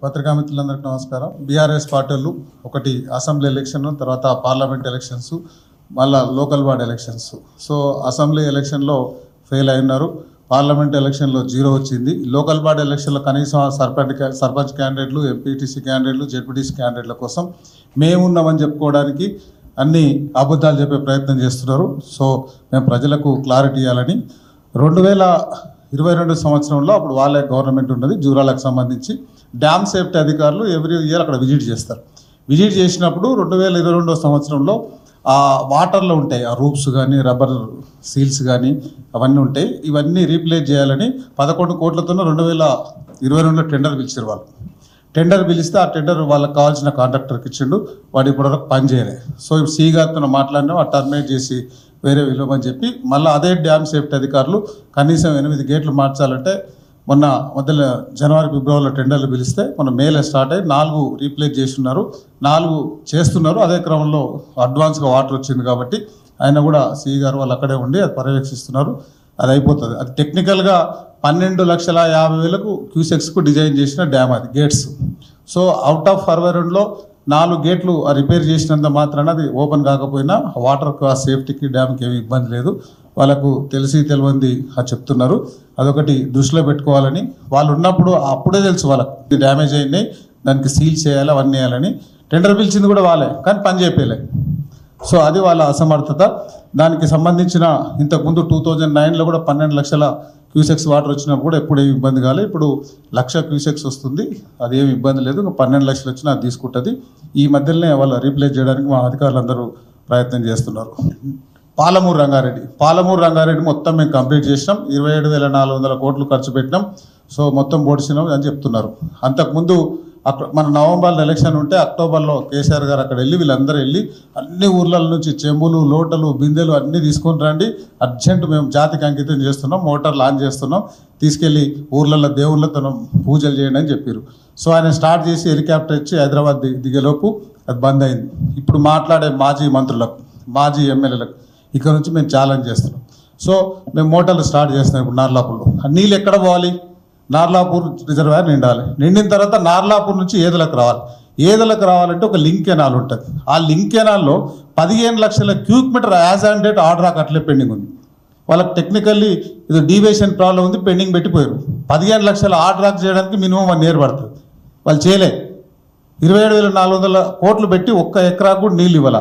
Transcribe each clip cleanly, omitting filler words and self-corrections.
పత్రికా మిత్రులందరికీ నమస్కారం. బీఆర్ఎస్ పార్టీలు ఒకటి అసెంబ్లీ ఎలక్షన్, తర్వాత పార్లమెంట్ ఎలక్షన్స్, మళ్ళీ local body elections. So assembly ఎలక్షన్లో ఫెయిల్ అయినారు, పార్లమెంట్ ఎలక్షన్లో 0 వచ్చింది. లోకల్ బాడీ ఎలక్షన్లో కనీసం సర్పంచ్ క్యాండిడేట్లు, ఎంపీటీసీ క్యాండిడేట్లు, జెడ్పీటీసీ క్యాండిడేట్ల కోసం మేమున్నామని చెప్పుకోవడానికి అన్ని అబద్ధాలు చెప్పే ప్రయత్నం చేస్తున్నారు. సో మేము ప్రజలకు క్లారిటీ ఇవ్వాలని 2022 సంవత్సరంలో అప్పుడు వాళ్ళే గవర్నమెంట్ ఉన్నది, జూరాలకు సంబంధించి డ్యామ్ సేఫ్టీ అధికారులు ఎవ్రీ ఇయర్ అక్కడ విజిట్ చేస్తారు. విజిట్ చేసినప్పుడు 2022 సంవత్సరంలో ఆ వాటర్లో ఉంటాయి ఆ రూప్స్ కానీ, రబ్బర్ సీల్స్ కానీ అవన్నీ ఉంటాయి. ఇవన్నీ రీప్లేస్ చేయాలని 11 కోట్లతో 2022లో టెండర్ పిలిచారు. వాళ్ళు టెండర్ పిలిస్తే ఆ టెండర్ వాళ్ళకి కావాల్సిన కాంట్రాక్టర్కి ఇచ్చిండు, వాడు ఇప్పటివరకు పని చేయలేదు. సో ఇప్పుడు సీ గారితో మాట్లాడినా ఆ టర్మినేట్ చేసి వేరే విలువమని చెప్పి మళ్ళీ అదే డ్యామ్ సేఫ్టీ అధికారులు కనీసం 8 గేట్లు మార్చాలంటే మొన్న మధ్యలో జనవరి ఫిబ్రవరిలో టెండర్లు పిలిస్తే మొన్న మేలో స్టార్ట్ అయ్యి 4 రీప్లేస్ చేస్తున్నారు, 4 చేస్తున్నారు. అదే క్రమంలో అడ్వాన్స్గా వాటర్ వచ్చింది కాబట్టి ఆయన కూడా సిఈ గారు వాళ్ళు అక్కడే ఉండి అది పర్యవేక్షిస్తున్నారు. అది అయిపోతుంది. అది టెక్నికల్గా 12,50,000 క్యూసెక్స్కు డిజైన్ చేసిన డ్యామ్ అది గేట్స్. సో అవుట్ ఆఫ్ 62లో 4 గేట్లు రిపేర్ చేసినంత మాత్రాన అది ఓపెన్ కాకపోయినా వాటర్ సేఫ్టీకి డ్యామ్కి ఏమి ఇబ్బంది లేదు. వాళ్ళకు తెలియంది అది చెప్తున్నారు. అదొకటి దృష్టిలో పెట్టుకోవాలని, వాళ్ళు ఉన్నప్పుడు అప్పుడే తెలుసు వాళ్ళకి డ్యామేజ్ అయినాయి, దానికి సీల్ చేయాలి, అవన్నీ వేయాలని. టెండర్ పిలిచింది కూడా వాళ్ళే, కానీ పని చేయలే. సో అది వాళ్ళ అసమర్థత. దానికి సంబంధించిన ఇంతకుముందు 2009లో కూడా 12 లక్షల క్యూసెక్స్ వాటర్ వచ్చినప్పుడు కూడా ఎప్పుడు ఏమి ఇబ్బంది కాలేదు. ఇప్పుడు 1,00,000 క్యూసెక్స్ వస్తుంది, అదేమి ఇబ్బంది లేదు. 12 లక్షలు వచ్చినా అది తీసుకుంటుంది. ఈ మధ్యలోనే వాళ్ళు రీప్లేస్ చేయడానికి మా అధికారులందరూ ప్రయత్నం చేస్తున్నారు. పాలమూరు రంగారెడ్డి మొత్తం మేము కంప్లీట్ చేసినాం. 27,400 కోట్లు ఖర్చు పెట్టినాం. సో మొత్తం పొడిచినాం అని చెప్తున్నారు. అంతకుముందు మన నవంబర్లో ఎలక్షన్ ఉంటే అక్టోబర్లో కేసీఆర్ గారు అక్కడ వెళ్ళి వీళ్ళందరూ వెళ్ళి అన్ని ఊర్ల నుంచి చెంబులు, లోటలు, బిందెలు అన్నీ తీసుకొని రండి, అర్జెంట్ మేము జాతికి అంకితం చేస్తున్నాం, మోటార్ లాంచ్ చేస్తున్నాం, తీసుకెళ్ళి ఊర్లలో దేవుళ్ళతో పూజలు చేయండి అని చెప్పారు. సో ఆయన స్టార్ట్ చేసి హెలికాప్టర్ ఇచ్చి హైదరాబాద్ దిగేలోపు అది బంద్ అయింది. ఇప్పుడు మాట్లాడే మాజీ మంత్రులకు, మాజీ ఎమ్మెల్యేలకు ఇక్కడ నుంచి మేము ఛాలెంజ్ చేస్తున్నాం. సో మేము మోటార్లు స్టార్ట్ చేస్తున్నాం. ఇప్పుడు నార్లాపూర్లో నీళ్ళు ఎక్కడ పోవాలి? నార్లాపూర్ రిజర్వాయర్ నిండిన తర్వాత నార్లాపూర్ నుంచి ఏదులకు రావాలంటే ఒక లింక్ కెనాల్ ఉంటుంది. ఆ లింక్ కెనాల్లో 15 లక్షల cubic metre as and date order అట్లే పెండింగ్ ఉంది. వాళ్ళకి టెక్నికల్లీ ఇది డీవియేషన్ ప్రాబ్లం ఉంది, పెండింగ్ పెట్టిపోయారు. 15 లక్షల ఆర్డర్ చేయడానికి మినిమం 1 ఇయర్ పడుతుంది. వాళ్ళు చేయలే. 27,400 కోట్లు పెట్టి 1 ఎకరాకు కూడా నీళ్ళు ఇవ్వాల.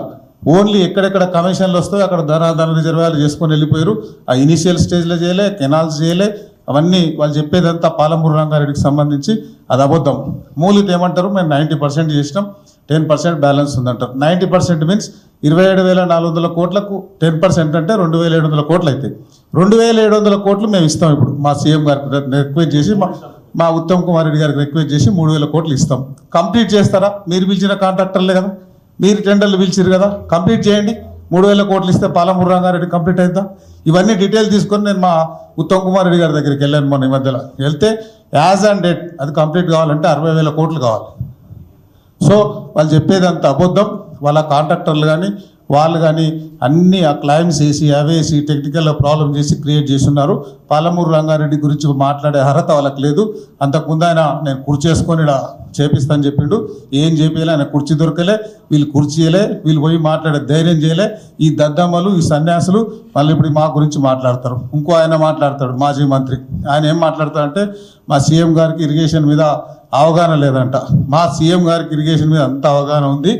ఓన్లీ ఎక్కడెక్కడ కమిషన్లు వస్తాయో అక్కడ ధన రిజర్వాయర్లు చేసుకొని వెళ్ళిపోయారు. ఆ ఇనిషియల్ స్టేజ్లో చేయలే, కెనాల్స్ చేయలే. అవన్నీ వాళ్ళు చెప్పేదంతా పాలమూరు రంగారెడ్డికి సంబంధించి అది అబద్ధం. మూలిత ఏమంటారు, మేము 90% చేసినాం, 10% బ్యాలెన్స్ ఉందంటారు. 90% మీన్స్ 27,400 కోట్లకు 10% అంటే 2,700 కోట్లు అవుతాయి. 2,700 కోట్లు మేము ఇస్తాం. ఇప్పుడు మా సీఎం గారికి రిక్వెస్ట్ చేసి, మా ఉత్తమ్ కుమార్ రెడ్డి గారికి రిక్వెస్ట్ చేసి 3,000 కోట్లు ఇస్తాం. కంప్లీట్ చేస్తారా? మీరు పిలిచిన కాంట్రాక్టర్లే కదా, మీరు టెండర్లు పిలిచారు కదా, కంప్లీట్ చేయండి. 3,000 కోట్లు ఇస్తే పాలమూరు రంగారెడ్డి కంప్లీట్ అవుతా. ఇవన్నీ డీటెయిల్ తీసుకొని నేను మా ఉత్తమ్ కుమార్ రెడ్డి గారి దగ్గరికి వెళ్ళాను మొన్న. ఈ మధ్యలో వెళ్తే యాజ్ అండ్ డేట్ అది కంప్లీట్ కావాలంటే 60,000 కోట్లు కావాలి. సో వాళ్ళు చెప్పేదంత అబద్ధం. వాళ్ళ కాంట్రాక్టర్లు కానీ వాళ్ళు కానీ అన్నీ ఆ క్లైమ్స్ వేసి అవేసి టెక్నికల్ ప్రాబ్లం చేసి క్రియేట్ చేస్తున్నారు. పాలమూరు రంగారెడ్డి గురించి మాట్లాడే అర్హత వాళ్ళకి లేదు. అంతకుముందు ఆయన నేను కుర్చీ చేసుకొని ఇలా చేపిస్తాను చెప్పిండు, ఏం చేపించలే. ఆయన కుర్చీ దొరకలే, వీళ్ళు కుర్చీయలే, వీళ్ళు పోయి మాట్లాడే ధైర్యం చేయలే. ఈ దద్దమ్మలు, ఈ సన్యాసులు మళ్ళీ ఇప్పుడు మా గురించి మాట్లాడతారు. ఇంకో ఆయన మాట్లాడతాడు, మాజీ మంత్రి. ఆయన ఏం మాట్లాడతాడంటే మా సీఎం గారికి ఇరిగేషన్ మీద అవగాహన లేదంట. మా సీఎం గారికి ఇరిగేషన్ మీద అంత అవగాహన ఉంది,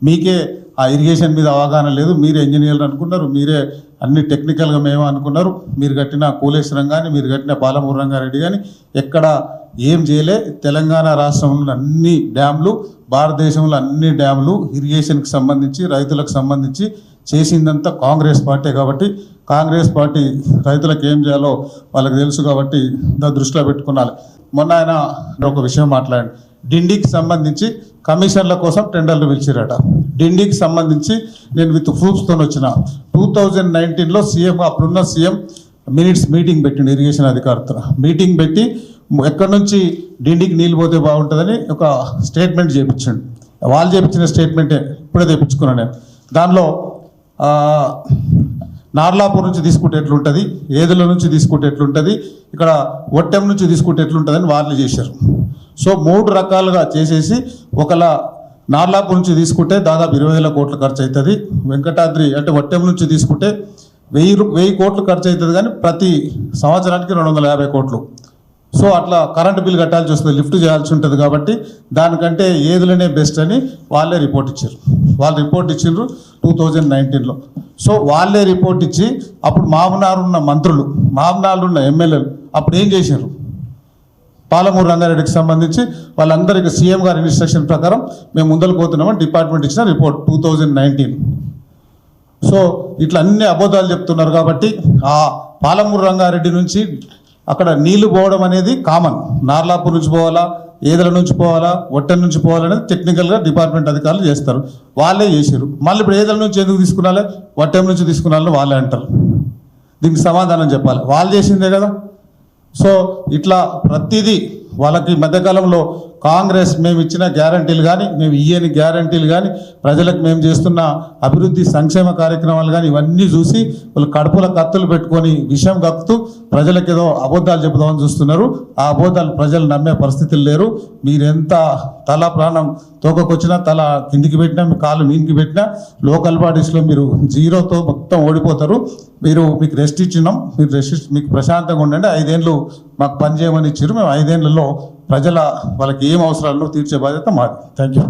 మీకే ఆ ఇరిగేషన్ మీద అవగాహన లేదు. మీరే ఇంజనీర్లు అనుకున్నారు, మీరే అన్ని టెక్నికల్గా మేమో అనుకున్నారు. మీరు కట్టిన కూలేశ్వరం కానీ, మీరు కట్టిన పాలమూరు రంగారెడ్డి కానీ ఎక్కడ ఏం చేయలే. తెలంగాణ రాష్ట్రంలో అన్ని డ్యామ్లు, భారతదేశంలో అన్ని డ్యామ్లు ఇరిగేషన్కి సంబంధించి, రైతులకు సంబంధించి చేసిందంతా కాంగ్రెస్ పార్టీ. కాబట్టి కాంగ్రెస్ పార్టీ రైతులకు ఏం చేయాలో వాళ్ళకి తెలుసు. కాబట్టి దృష్టిలో పెట్టుకున్నాలి. మొన్న ఆయన ఒక విషయం మాట్లాడండి, డిండికి సంబంధించి కమిషన్ల కోసం టెండర్లు పిలిచిరట. డిండికి సంబంధించి నేను విత్ ప్రూఫ్స్తో వచ్చిన 2019లో సీఎం, అప్పుడున్న సీఎం మినిట్స్ మీటింగ్ పెట్టిండు ఇరిగేషన్ అధికారులతో. మీటింగ్ పెట్టి ఎక్కడి నుంచి డిండికి నీళ్ళు పోతే బాగుంటుందని ఒక స్టేట్మెంట్ చేయించండి. వాళ్ళు చేయించిన స్టేట్మెంటే ఇప్పుడే తెప్పించుకున్నాను నేను. దానిలో నార్లాపూర్ నుంచి తీసుకుంటే ఎట్లుంటుంది, ఏదుల నుంచి తీసుకుంటే ఎట్లుంటుంది, ఇక్కడ ఒట్టెం నుంచి తీసుకుంటే ఎట్లుంటుందని వాళ్ళు చేశారు. సో 3 రకాలుగా చేసేసి ఒకలా నార్లాపూర్ నుంచి తీసుకుంటే దాదాపు 20,000 కోట్లు ఖర్చు అవుతుంది. వెంకటాద్రి అంటే ఒట్టెం నుంచి తీసుకుంటే 1000 కోట్లు ఖర్చు అవుతుంది, కానీ ప్రతి సంవత్సరానికి 250 కోట్లు. సో అట్లా కరెంటు బిల్ కట్టాల్సి వస్తుంది, లిఫ్ట్ చేయాల్సి ఉంటుంది. కాబట్టి దానికంటే ఏదులనే బెస్ట్ అని వాళ్ళే రిపోర్ట్ ఇచ్చారు. వాళ్ళు రిపోర్ట్ ఇచ్చిండ్రు 2019లో. సో వాళ్ళే రిపోర్ట్ ఇచ్చి అప్పుడు మామనారు ఉన్న మంత్రులు, మామనారు ఉన్న ఎమ్మెల్యేలు అప్పుడు ఏం చేశారు, పాలమూరు రంగారెడ్డికి సంబంధించి వాళ్ళందరికీ సీఎం గారి ఇన్స్ట్రక్షన్ ప్రకారం మేము ముందరకు పోతున్నామని డిపార్ట్మెంట్ ఇచ్చిన రిపోర్ట్ 2019. సో ఇట్లా అన్ని అబద్ధాలు చెప్తున్నారు. కాబట్టి ఆ పాలమూరు రంగారెడ్డి నుంచి అక్కడ నీళ్లు పోవడం అనేది కామన్. నార్లాపూర్ నుంచి పోవాలా, ఏదల నుంచి పోవాలా, ఒట్టెల నుంచి పోవాలనేది టెక్నికల్గా డిపార్ట్మెంట్ అధికారులు చేస్తారు. వాళ్ళే చేశారు. మళ్ళీ ఇప్పుడు ఏదల నుంచి ఎందుకు తీసుకున్నాలే, ఒట్టెం నుంచి తీసుకున్నాలో వాళ్ళే అంటారు. దీనికి సమాధానం చెప్పాలి, వాళ్ళు చేసిందే కదా. సో ఇట్లా ప్రతిదీ వాళ్ళకి మధ్యకాలంలో కాంగ్రెస్ మేము ఇచ్చిన గ్యారంటీలు కానీ, మేము ఇయ్యని గ్యారంటీలు కానీ, ప్రజలకు మేము చేస్తున్న అభివృద్ధి సంక్షేమ కార్యక్రమాలు కానీ ఇవన్నీ చూసి వాళ్ళు కడుపుల కత్తులు పెట్టుకొని విషయం కక్కుతూ ప్రజలకు ఏదో అబద్ధాలు చెబుదామని చూస్తున్నారు. ఆ అబద్ధాలు ప్రజలు నమ్మే పరిస్థితులు లేరు. మీరెంత తల ప్రాణం తోకకొచ్చినా, తల కిందికి పెట్టినా, మీ కాళ్ళు మీనికి పెట్టినా, లోకల్ బాడీస్లో మీరు 0తో మొత్తం ఓడిపోతారు. మీకు రెస్ట్ ఇచ్చినాం, మీరు రెస్ట్, మీకు ప్రశాంతంగా ఉండండి, 5 ఏళ్ళు మాకు పని చేయమని ఇచ్చారు. మేము 5 ఏళ్లలో ప్రజల వాళ్ళకి ఏం అవసరాలను తీర్చే బాధ్యత మాది. Thank you.